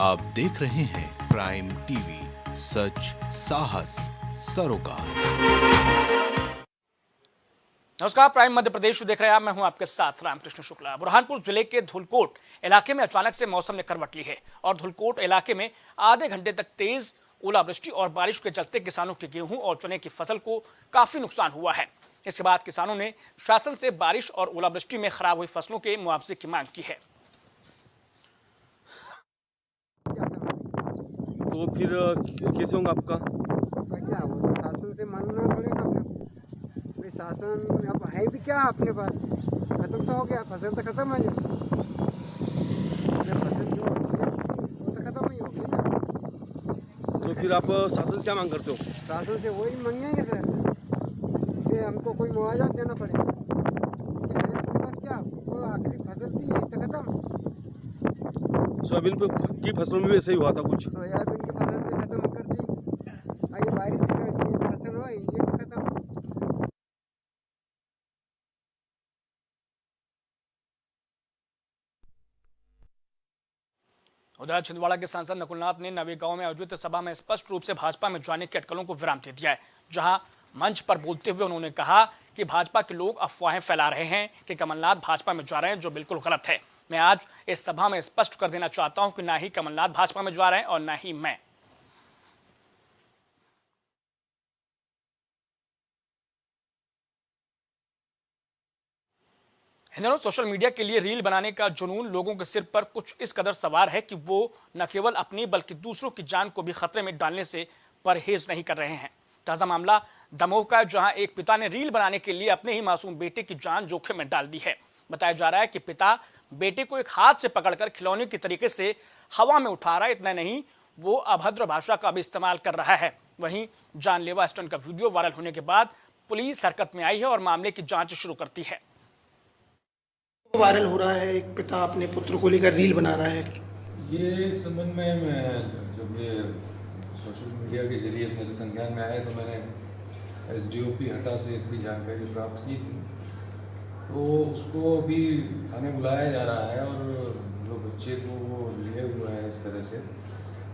आप देख रहे हैं प्राइम टीवी, सच साहस सरोकार। नमस्कार, प्राइम मध्य प्रदेश देख रहे हैं आप। मैं हूं आपके साथ रामकृष्ण शुक्ला। बुरहानपुर जिले के धुलकोट इलाके में अचानक से मौसम ने करवट ली है और धुलकोट इलाके में आधे घंटे तक तेज ओलावृष्टि और बारिश के चलते किसानों के गेहूं और चने की फसल को काफी नुकसान हुआ है। इसके बाद किसानों ने शासन से बारिश और ओलावृष्टि में खराब हुई फसलों के मुआवजे की मांग की है। तो फिर कैसे होगा आपका? क्या हो तो शासन से मानना पड़ेगा अपने। भाई शासन अब है भी क्या अपने पास, खत्म तो हो गया, फसल तो खत्म है। फसल जो वो तो खत्म ही होगी ना। तो फिर आप शासन से क्या मांग करते हो? शासन से वही मांगेंगे सर कि हमको कोई मुआवजा देना पड़ेगा। क्या है अपने पास, क्या वो आखिरी फसल थी तो खत्म। सोयाबीन की फसल में भी ऐसा ही हुआ था कुछ। सोयाबीन की फसल भी खत्म कर दी। ये बारिश से ये फसल हुआ ये भी खत्म। उधर छिंदवाड़ा के सांसद नकुलनाथ ने नवी गांव में आयोजित सभा में स्पष्ट रूप से भाजपा में जाने की अटकलों को विराम दे दिया है। जहां मंच पर बोलते हुए उन्होंने कहा कि भाजपा के लोग अफवाहें फैला रहे हैं कि कमलनाथ भाजपा में जा रहे हैं, जो बिल्कुल गलत है। मैं आज इस सभा में स्पष्ट कर देना चाहता हूं कि ना ही कमलनाथ भाजपा में जा रहे हैं और ना ही मैं। इन दिनों सोशल मीडिया के लिए रील बनाने का जुनून लोगों के सिर पर कुछ इस कदर सवार है कि वो न केवल अपनी बल्कि दूसरों की जान को भी खतरे में डालने से परहेज नहीं कर रहे हैं। ताजा मामला दमोह का है, जहां एक पिता ने रील बनाने के लिए अपने ही मासूम बेटे की जान जोखिम में डाल दी है। बताया जा रहा है कि पिता बेटे को एक हाथ से पकड़कर खिलौने के तरीके से हवा में उठा रहा है। इतना नहीं, वो अभद्र भाषा का भी इस्तेमाल कर रहा है। वहीं जानलेवा स्टंट का वीडियो वायरल होने के बाद पुलिस हरकत में आई है और मामले की जांच शुरू करती है। वायरल हो रहा है, एक पिता अपने पुत्र को लेकर रील बना रहा है। ये संबंध में मैं जब ये सोशल मीडिया के जरिए मेरे संज्ञान में आया तो मैंने एसडीओपी हटा से इसकी जानकारी प्राप्त की थी। तो उसको अभी थाने बुलाया जा रहा है और जो बच्चे को वो लिए हुआ है इस तरह से,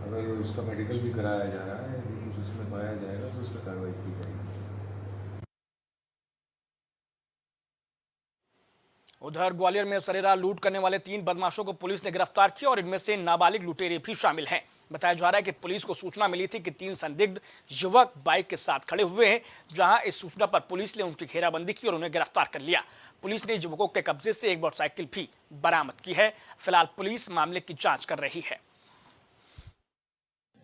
अगर उसका मेडिकल भी कराया जा रहा है, यदि कुछ उसमें पाया जाएगा तो उस पर कार्रवाई की जाएगी। उधर ग्वालियर में सरेरा लूट करने वाले 3 बदमाशों को पुलिस ने गिरफ्तार किया और इनमें से नाबालिग लुटेरे भी शामिल हैं। बताया जा रहा है कि पुलिस को सूचना मिली थी कि 3 संदिग्ध युवक बाइक के साथ खड़े हुए हैं। जहां इस सूचना पर पुलिस ने उनकी घेराबंदी की और उन्हें गिरफ्तार कर लिया। पुलिस ने युवकों के कब्जे से एक मोटरसाइकिल भी बरामद की है। फिलहाल पुलिस मामले की जांच कर रही है।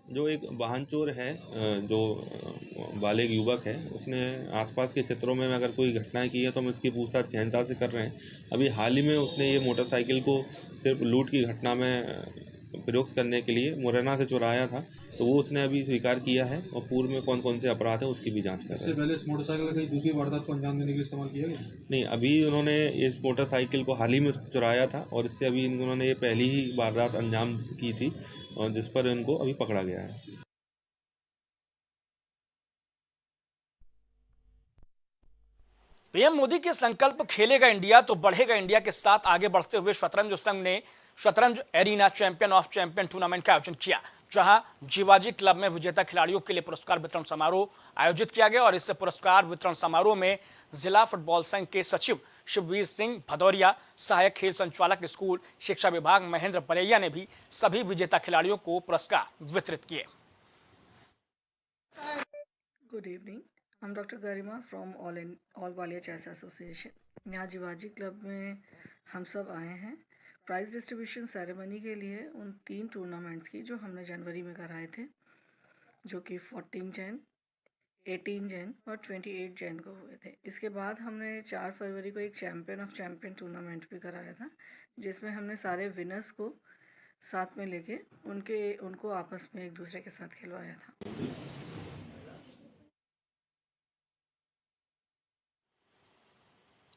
जो एक वाहन चोर है, जो बालिग युवक है, उसने आसपास के क्षेत्रों में अगर कोई घटनाएं की है तो हम इसकी पूछताछ गहनता से कर रहे हैं। अभी हाल ही में उसने ये मोटरसाइकिल को सिर्फ लूट की घटना में प्रयुक्त करने के लिए मुरैना से चुराया था, तो वो उसने अभी स्वीकार किया है और पूर्व में कौन कौन से अपराध है उसकी भी जांच कर रहे हैं। इससे पहले इस मोटरसाइकिल का कहीं दूसरी वारदात को अंजाम देने के लिए इस्तेमाल किया गया? नहीं, अभी उन्होंने इस मोटरसाइकिल को हाल ही में चुराया था और इससे अभी उन्होंने ये पहली ही वारदात अंजाम की थी और जिस पर इनको अभी पकड़ा गया है। पीएम मोदी के संकल्प खेलेगा इंडिया तो बढ़ेगा इंडिया के साथ आगे बढ़ते हुए शतरंज संघ ने शतरंज arena champion of champion tournament का आयोजन किया, जहां जीवाजी क्लब में विजेता खिलाड़ियों के लिए पुरस्कार वितरण समारोह आयोजित किया गया। और इस पुरस्कार वितरण समारोह में जिला फुटबॉल संघ के सचिव शिववीर सिंह भदौरिया, सहायक खेल संचालक स्कूल शिक्षा विभाग महेंद्र बलैया ने भी सभी विजेता खिलाड़ियों को पुरस्कार वितरित किए। Good evening. I'm Dr. Garima from All Gwalior Chess Association. यहाँ जीवाजी क्लब में हम सब आए हैं प्राइज डिस्ट्रीब्यूशन सेरेमनी के लिए उन 3 टूर्नामेंट्स की जो हमने जनवरी में कराए थे, जो कि 14 जैन, 18 जैन और 28 जैन को हुए थे। इसके बाद हमने 4 फरवरी को एक चैम्पियन ऑफ चैम्पियन टूर्नामेंट भी कराया था, जिसमें हमने सारे विनर्स को साथ में लेके उनको आपस में एक दूसरे के साथ खिलवाया था।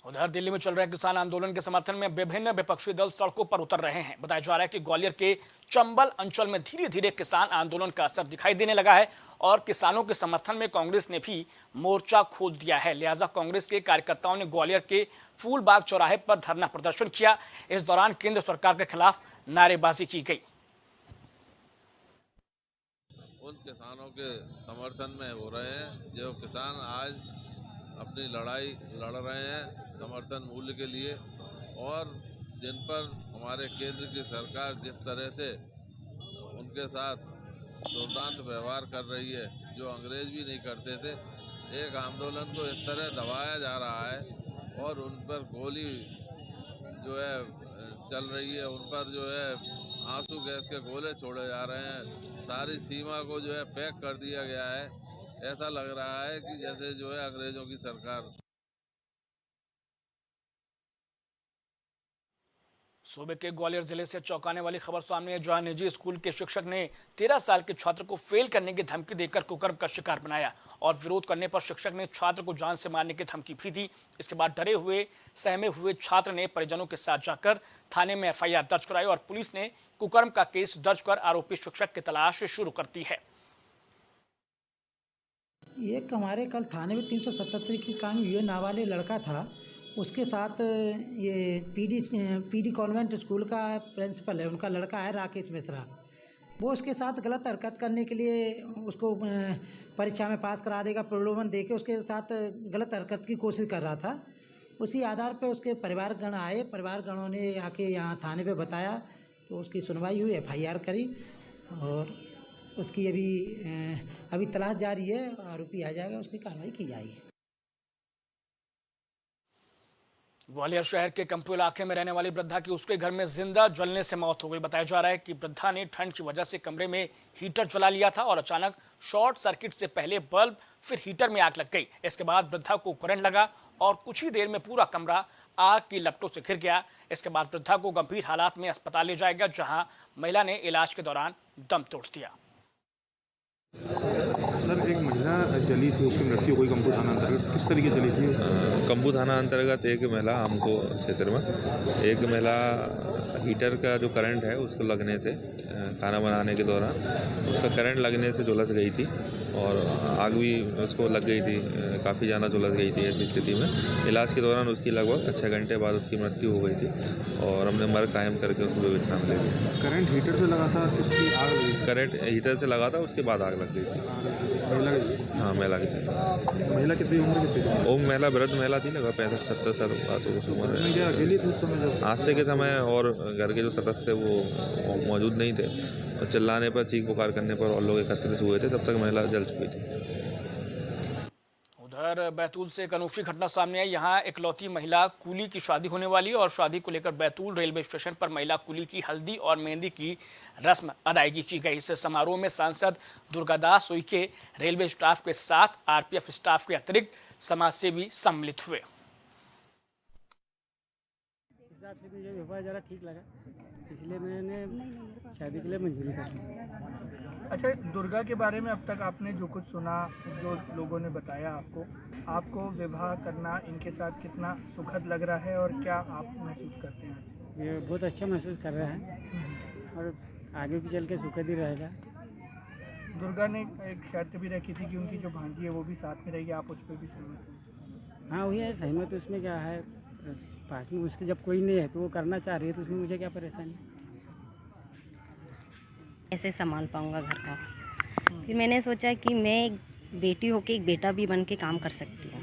उधर दिल्ली में चल रहे किसान आंदोलन के समर्थन में विभिन्न विपक्षी दल सड़कों पर उतर रहे हैं। बताया जा रहा है कि ग्वालियर के चंबल अंचल में धीरे धीरे किसान आंदोलन का असर दिखाई देने लगा है और किसानों के समर्थन में कांग्रेस ने भी मोर्चा खोल दिया है। लिहाजा कांग्रेस के कार्यकर्ताओं ने ग्वालियर के फूलबाग चौराहे पर धरना प्रदर्शन किया। इस दौरान केंद्र सरकार के खिलाफ नारेबाजी की गई। उन किसानों के समर्थन में हो रहे हैं जो किसान आज अपनी लड़ाई लड़ रहे हैं समर्थन मूल्य के लिए, और जिन पर हमारे केंद्र की सरकार जिस तरह से उनके साथ दुर्दांत व्यवहार कर रही है, जो अंग्रेज भी नहीं करते थे। एक आंदोलन को इस तरह दबाया जा रहा है और उन पर गोली जो है चल रही है, उन पर जो है आंसू गैस के गोले छोड़े जा रहे हैं, सारी सीमा को जो है पैक कर दिया गया है। ऐसा लग रहा है कि जैसे जो है अंग्रेजों की सरकार। सूबे के ग्वालियर जिले से चौंकाने वाली खबर सामने है, जहां निजी स्कूल के शिक्षक ने 13 साल के छात्र को फेल करने की धमकी देकर कुकर्म का शिकार बनाया और विरोध करने पर शिक्षक ने छात्र को जान से मारने की धमकी भी दी। इसके बाद डरे हुए सहमे हुए छात्र ने परिजनों के साथ जाकर थाने में FIR दर्ज कराई और पुलिस ने कुकर्म का केस दर्ज कर आरोपी शिक्षक की तलाश शुरू कर दी है। ये हमारे कल थाने में 377 की काम हुई, नाबालिग लड़का था, उसके साथ ये पीडी कॉन्वेंट स्कूल का प्रिंसिपल है, उनका लड़का है राकेश मिश्रा, वो उसके साथ गलत हरकत करने के लिए उसको परीक्षा में पास करा देगा प्रलोभन देके उसके साथ गलत हरकत की कोशिश कर रहा था। उसी आधार पर उसके परिवारगण आए, परिवारगणों ने आके यहाँ थाने पे बताया, तो उसकी सुनवाई हुई, FIR करी और उसकी अभी तलाश जारी है, आरोपी आ जाएगा, उसकी कार्रवाई की जाएगी। ग्वालियर शहर के कंपू इलाके में रहने वाली वृद्धा की उसके घर में जिंदा जलने से मौत हो गई। बताया जा रहा है कि वृद्धा ने ठंड की वजह से कमरे में हीटर जला लिया था और अचानक शॉर्ट सर्किट से पहले बल्ब फिर हीटर में आग लग गई। इसके बाद वृद्धा को करंट लगा और कुछ ही देर में पूरा कमरा आग की लपटों से घिर गया। इसके बाद वृद्धा को गंभीर हालात में अस्पताल ले जाया गया, जहां महिला ने इलाज के दौरान दम तोड़ दिया। सर, एक महिला जली थी, उसकी मृत्यु हुई कंपू थाना अंतर्गत, किस तरीके जली थी? कंपू थाना अंतर्गत एक महिला हमको क्षेत्र में एक महिला हीटर का जो करंट है उसको लगने से खाना बनाने के दौरान उसका करंट लगने से झुलस गई थी और आग भी उसको लग गई थी, काफ़ी ज़्यादा झुलस गई थी। ऐसी स्थिति में इलाज के दौरान उसकी लगभग 6 घंटे बाद उसकी मृत्यु हो गई थी और हमने मर्ग कायम करके उसको विवेचना में ले लिया। करंट हीटर से लगा था, किसकी आग लगी? करंट हीटर से लगा था, उसके बाद आग लग गई थी। हाँ, महिला की साथ। महिला कितनी उम्र की थी? वो महिला वृद्ध महिला थी, लगभग 65-70 साल उम्र। अकेली थी उस समय? हादसे के समय और घर के जो सदस्य थे वो मौजूद नहीं थे और चिल्लाने पर, चीख पुकार करने पर और लोग एकत्रित हुए थे, तब तक महिला जल चुकी थी। उधर बैतूल से एक अनूठी घटना सामने आई। यहाँ इकलौती महिला कूली की शादी होने वाली और शादी को लेकर बैतूल रेलवे स्टेशन पर महिला कूली की हल्दी और मेहंदी की रस्म अदायगी की गई। इस समारोह में सांसद दुर्गादास उइके, रेलवे स्टाफ के साथ RPF स्टाफ के अतिरिक्त समाजसेवी सम्मिलित हुए। हिसाब से मुझे व्यवहार ज़रा ठीक लगा, इसलिए मैंने शादी के लिए मंजूरी कर ली। अच्छा, दुर्गा के बारे में अब तक आपने जो कुछ सुना, जो लोगों ने बताया आपको विवाह करना इनके साथ कितना सुखद लग रहा है और क्या आप महसूस करते हैं? ये बहुत अच्छा महसूस कर रहे हैं और आगे भी चल के सुखद ही रहेगा। दुर्गा ने एक शर्त भी रखी थी कि उनकी जो भांजी है वो भी साथ में रहेगी, आप उस पर भी सहमत हैं? हाँ, वही है, सहमत। उसमें क्या है, पास में उसके जब कोई नहीं है तो वो करना चाह रही है, तो उसमें मुझे क्या परेशानी? कैसे संभाल पाऊंगा घर का। फिर मैंने सोचा कि मैं एक बेटी होके एक बेटा भी बन के काम कर सकती हूँ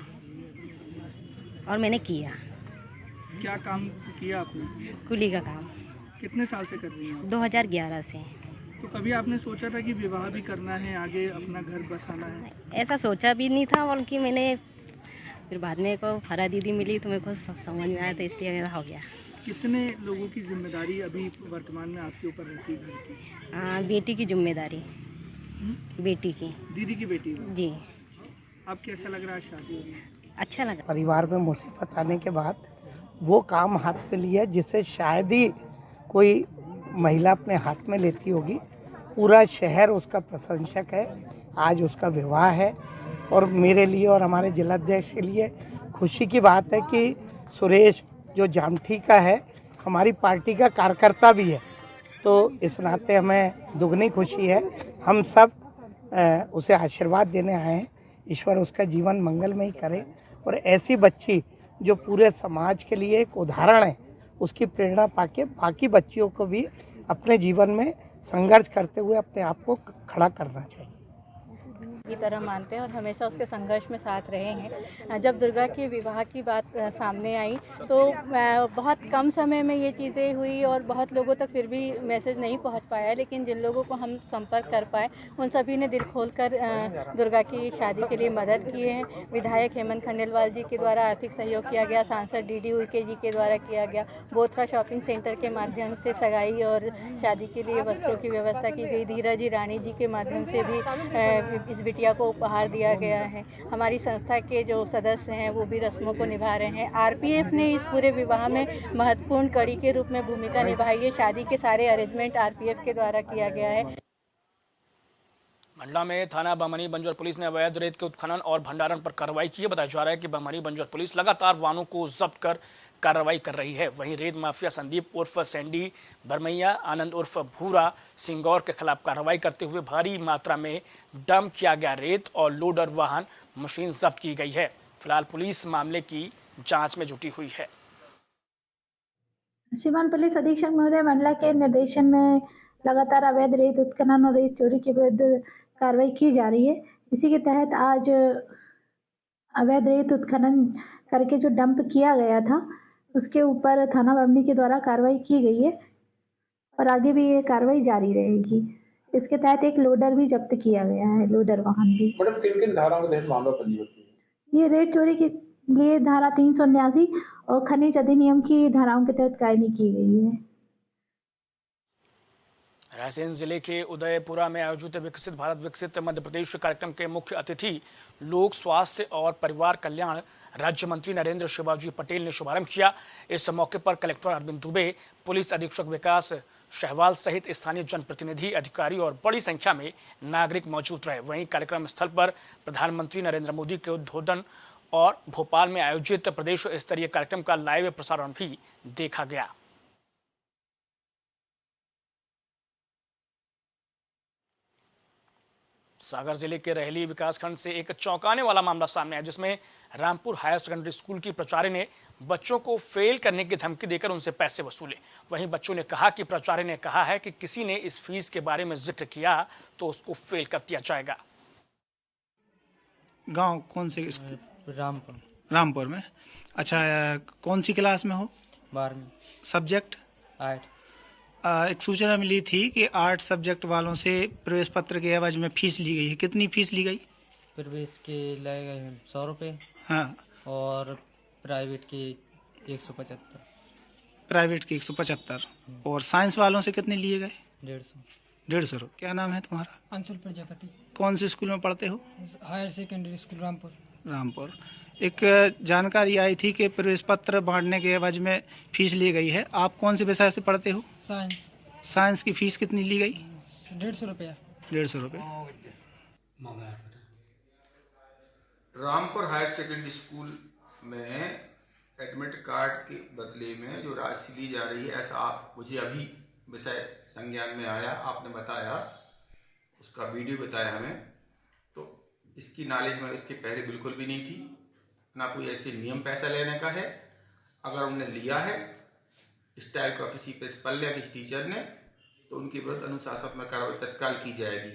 और मैंने किया। क्या काम किया आपने? कुली का काम। कितने साल से कर रही हैं? 2011 से। तो कभी आपने सोचा था कि विवाह भी करना है, आगे अपना घर बसाना है? ऐसा सोचा भी नहीं था, बल्कि मैंने फिर बाद में को फरा दीदी मिली तो मेरे को समझ में आया, तो इसलिए मेरा हो गया। कितने लोगों की जिम्मेदारी अभी वर्तमान में आपके ऊपर रहती है घर की? बेटी की जिम्मेदारी। बेटी की। दीदी की बेटी? जी। अब कैसा लग रहा है शादी हो रही है? अच्छा लगा। परिवार में मुसीबत आने के बाद वो काम हाथ में लिया जिसे शायद ही कोई महिला अपने हाथ में लेती होगी। पूरा शहर उसका प्रशंसक है। आज उसका विवाह है और मेरे लिए और हमारे जिलाध्यक्ष के लिए खुशी की बात है कि सुरेश जो जामठी का है, हमारी पार्टी का कार्यकर्ता भी है, तो इस नाते हमें दुगनी खुशी है। हम सब उसे आशीर्वाद देने आए हैं। ईश्वर उसका जीवन मंगलमय करे और ऐसी बच्ची जो पूरे समाज के लिए एक उदाहरण है, उसकी प्रेरणा पाके बाकी बच्चियों को भी अपने जीवन में संघर्ष करते हुए अपने आप को खड़ा करना चाहिए। की तरह मानते हैं और हमेशा उसके संघर्ष में साथ रहे हैं। जब दुर्गा के विवाह की बात सामने आई तो बहुत कम समय में ये चीज़ें हुई और बहुत लोगों तक फिर भी मैसेज नहीं पहुंच पाया, लेकिन जिन लोगों को हम संपर्क कर पाए उन सभी ने दिल खोलकर दुर्गा की शादी के लिए मदद किए हैं। विधायक हेमंत खंडेलवाल जी के द्वारा आर्थिक सहयोग किया गया, सांसद डी उइके जी के द्वारा किया गया, बोथरा शॉपिंग सेंटर के माध्यम से सगाई और शादी के लिए वस्त्रों की व्यवस्था की गई, धीरा जी रानी जी के माध्यम से भी इस बिटिया को उपहार दिया गया है। हमारी संस्था के जो सदस्य हैं वो भी रस्मों को निभा रहे हैं। आरपीएफ ने इस पूरे विवाह में महत्वपूर्ण कड़ी के रूप में भूमिका निभाई है। शादी के सारे अरेंजमेंट आरपीएफ के द्वारा किया गया है। मंडला में थाना बमनी बंजर पुलिस ने अवैध रेत के उत्खनन और भंडारण पर कार्रवाई की है। बताया जा रहा है कि बमनी बंजर पुलिस लगातार वाहनों को जब्त कर कार्रवाई कर रही है। वहीं रेत माफिया संदीप उर्फ सैंडी बरमैया, आनंद उर्फ भूरा सिंगौर के खिलाफ कार्रवाई करते हुए भारी मात्रा में डंप किया गया रेत और लोडर वाहन मशीन जब्त की गई है। फिलहाल पुलिस मामले की जांच में जुटी हुई है। सीमांत पुलिस अधीक्षक महोदय मंडला के निर्देशन में लगातार अवैध रेत उत्खनन और रेत चोरी के विरुद्ध कार्रवाई की जा रही है। इसी के तहत आज अवैध रेत उत्खनन करके जो डंप किया गया था उसके ऊपर थाना बमनी के द्वारा कार्रवाई की गई है और आगे भी ये कार्रवाई जारी रहेगी। इसके तहत एक लोडर भी जब्त किया गया है, लोडर वाहन भी। मैडम किन किन धाराओं के तहत मामला पंजीबद्ध है? ये रेत चोरी के लिए धारा 379 और खनिज अधिनियम की धाराओं के तहत कायमी की गई है। रायसेन जिले के उदयपुरा में आयोजित विकसित भारत विकसित मध्य प्रदेश कार्यक्रम के मुख्य अतिथि लोक स्वास्थ्य और परिवार कल्याण राज्य मंत्री नरेंद्र शिवाजी पटेल ने शुभारंभ किया। इस मौके पर कलेक्टर अरविंद दुबे, पुलिस अधीक्षक विकास शहवाल सहित स्थानीय जनप्रतिनिधि, अधिकारी और बड़ी संख्या में नागरिक मौजूद रहे। वहीं कार्यक्रम स्थल पर प्रधानमंत्री नरेंद्र मोदी के उद्बोधन और भोपाल में आयोजित प्रदेश स्तरीय कार्यक्रम का लाइव प्रसारण भी देखा गया। सागर जिले के रहली विकासखंड से एक चौंकाने वाला मामला सामने आया, जिसमें रामपुर हायर सेकेंडरी स्कूल की प्राचार्य ने बच्चों को फेल करने की धमकी देकर उनसे पैसे वसूले। वहीं बच्चों ने कहा कि प्राचार्य ने कहा है कि किसी ने इस फीस के बारे में जिक्र किया तो उसको फेल कर दिया जाएगा। गांव कौन से? रामपुर। रामपुर में। अच्छा, कौन सी क्लास में हो? 12वीं। सब्जेक्ट? आर्ट। एक सूचना मिली थी कि आर्ट सब्जेक्ट वालों से प्रवेश पत्र के एवज में फीस ली गई है। कितनी फीस ली गई? प्रवेश के लगे गए 100 रुपये। हाँ। और प्राइवेट के 175। प्राइवेट के 175। और साइंस वालों से कितने लिए गए? 150 रुपये। क्या नाम है तुम्हारा? अंशुल प्रजापति। कौन से स्कूल में पढ़ते हो? Higher secondary school Rampur. Rampur. एक जानकारी आई थी कि प्रवेश पत्र बांटने के एवज में फीस ली गई है। आप कौन से विषय से पढ़ते हो? साइंस। साइंस की फीस कितनी ली गई? 150 रुपया। 150 रुपये। रामपुर हायर सेकेंडरी स्कूल में एडमिट कार्ड के बदले में जो राशि ली जा रही है, ऐसा आप मुझे अभी विषय संज्ञान में आया, आपने बताया, उसका वीडियो बताया हमें, तो इसकी नॉलेज में इसके पहले बिल्कुल भी नहीं थी। ना कोई ऐसे नियम पैसा लेने का है। अगर उन्होंने लिया है इस टाइप का किसी प्रिंसिपल या किसी टीचर ने, तो उनके विरुद्ध अनुशासनात्मक कार्रवाई तत्काल की जाएगी।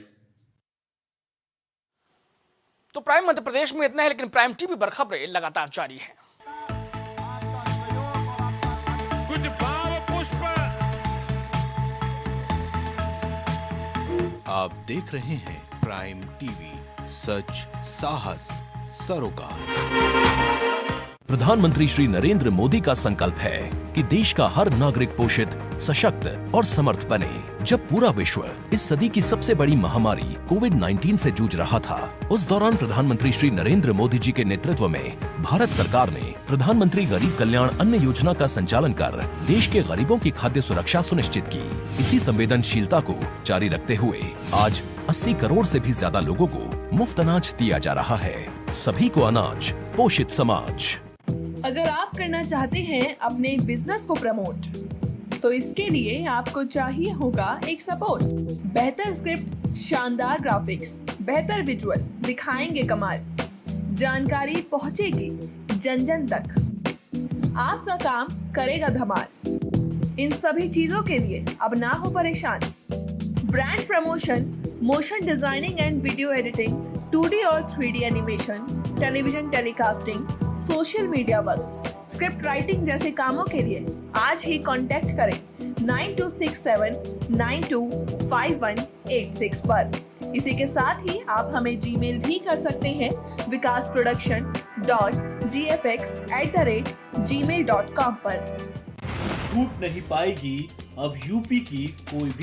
तो प्राइम मध्य प्रदेश में इतना है, लेकिन प्राइम टीवी पर खबरें लगातार जारी है। कुछ भाव पुष्प। आप देख रहे हैं प्राइम टीवी, सच साहस सरोकार। प्रधानमंत्री श्री नरेंद्र मोदी का संकल्प है कि देश का हर नागरिक पोषित, सशक्त और समर्थ बने। जब पूरा विश्व इस सदी की सबसे बड़ी महामारी कोविड-19 से जूझ रहा था, उस दौरान प्रधानमंत्री श्री नरेंद्र मोदी जी के नेतृत्व में भारत सरकार ने प्रधानमंत्री गरीब कल्याण अन्न योजना का संचालन कर देश के गरीबों की खाद्य सुरक्षा सुनिश्चित की। इसी संवेदनशीलता को जारी रखते हुए आज 80 करोड़ से भी ज्यादा लोगों को मुफ्त अनाज दिया जा रहा है। सभी को अनाज, पोषित समाज। अगर आप करना चाहते हैं अपने बिजनेस को प्रमोट, तो इसके लिए आपको चाहिए होगा एक सपोर्ट। बेहतर स्क्रिप्ट, शानदार ग्राफिक्स, बेहतर विजुअल, दिखाएंगे कमाल, जानकारी पहुंचेगी जन जन तक, आपका काम करेगा धमाल। इन सभी चीजों के लिए अब ना हो परेशान। Brand promotion, motion designing and video editing, 2D और 3D animation, television telecasting, social media works, script writing जैसे कामों के लिए आज ही कांटेक्ट करें 9267925186 पर। इसी के साथ ही आप हमें जीमेल भी कर सकते हैं vikasproduction.gfx@gmail.com पर। छूट नहीं पाएगी अब यूपी की कोई भी